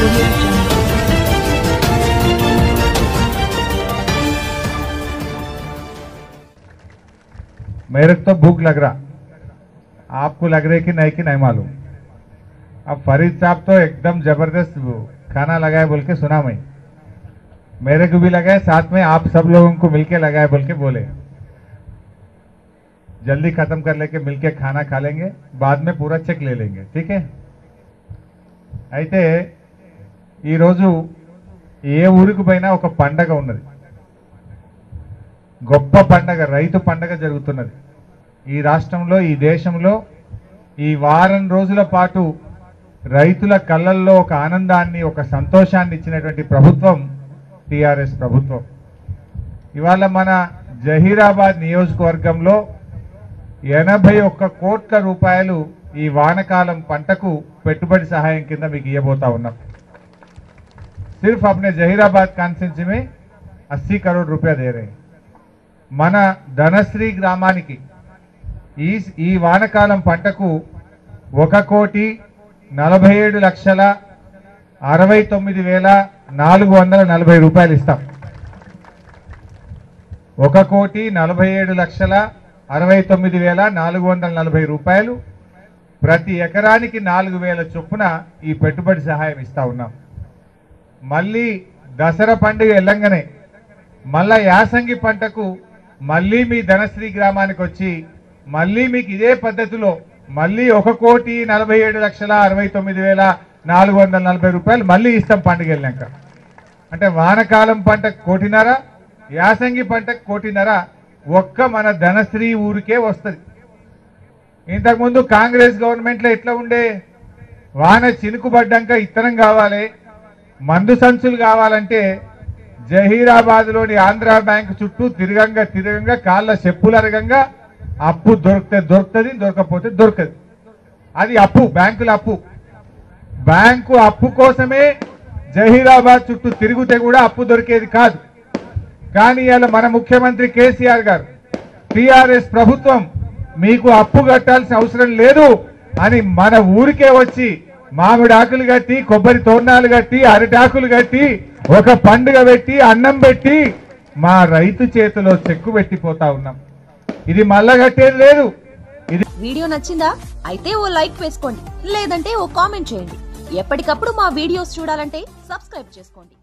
Audio Jungle. मेरे को तो भूख लग रहा, आपको लग रही कि नहीं मालूम। अब फरीद साहब तो एकदम जबरदस्त खाना लगाए बोल के सुना मैं, मेरे को भी लगाए, साथ में आप सब लोगों को मिलके लगाए बोल के बोले। जल्दी खत्म कर लेके मिलके खाना खा लेंगे, बाद में पूरा చెక్ ले लेंगे, ठीक है। అయితే ఈ రోజు ఏ ఊరికి పోయినా ఒక పండగ ఉన్నది, గొప్ప పండగ, రైతు పండగ జరుగుతున్నది ఈ రాష్ట్రంలో, ఈ దేశంలో। ఈ వారం రోజుల పాటు రైతుల కళ్ళల్లో ఒక ఆనందాన్ని, ఒక సంతోషాన్ని ఇచ్చినటువంటి ప్రభుత్వం టిఆర్ఎస్ ప్రభుత్వం। ఇవాళ మన జహీరాబాద్ నియోజకవర్గంలో 81 కోట్ల రూపాయలు ఈ వానకాలం పంటకు పెట్టుబడి సహాయం కింద మీకు ఇవ్వబోతా ఉన్నాం। सिर्फ अपने जहीराबाद कांस्टिट्यूंसी में 80 करोड़ रुपया दे रहे हैं। మన ధనశ్రీ గ్రామానికి ఈ వానకాలం పంటకు 1,47,69,440 రూపాయలు ఇస్తాం। 1,47,69,440 రూపాయలు ప్రతి ఎకరానికి 4,000 చొప్పున ఈ పెట్టుబడి సహాయం ఇస్తా ఉన్నాం। మళ్ళీ దసరా పండుగ ఎల్లంగానే మళ్ళా యాసంగి పంటకు మళ్ళీ మీ ధనశ్రీ గ్రామానికి వచ్చి మళ్ళీ మీకు ఇదే పద్ధతిలో మళ్ళీ 1,47,69,440 రూపాయలు మళ్ళీ ఇస్తాం పండుగ వెళ్ళాక। అంటే వానకాలం పంటకు 1,5 కోటి, యాసంగి పంటకు 1,5 కోటి ఒక్క మన ధనశ్రీ ఊరికే వస్తుంది। ఇంతకుముందు కాంగ్రెస్ గవర్నమెంట్లో ఎట్లా ఉండే, వాన చినుకుబడ్డాక ఇత్తనం కావాలి, మందు సంచులు కావాలంటే జహీరాబాద్ లోని ఆంధ్ర బ్యాంక్ చుట్టూ తిరగంగా కాళ్ళ చెప్పులు అరగంగా అప్పు దొరుకుతుంది, దొరకపోతే దొరకదు। అది అప్పు, బ్యాంకుల అప్పు। బ్యాంకు అప్పు కోసమే జహీరాబాద్ చుట్టూ తిరుగుతే కూడా అప్పు దొరికేది కాదు। కానీ ఇలా మన ముఖ్యమంత్రి కేసీఆర్ గారు, టిఆర్ఎస్ ప్రభుత్వం మీకు అప్పు కట్టాల్సిన అవసరం లేదు అని మన ఊరికే వచ్చి మామిడి ఆకులు కట్టి, కొబ్బరి తోరణాలు కట్టి, అరటాకులు కట్టి, ఒక పండుగ పెట్టి, అన్నం పెట్టి మా రైతు చేతిలో చెక్కు పెట్టిపోతా ఉన్నాం। ఇది మళ్ళా కట్టేది లేదు। వీడియో నచ్చిందా? అయితే ఓ లైక్ వేసుకోండి, లేదంటే ఓ కామెంట్ చేయండి। ఎప్పటికప్పుడు మా వీడియోస్ చూడాలంటే సబ్స్క్రైబ్ చేసుకోండి।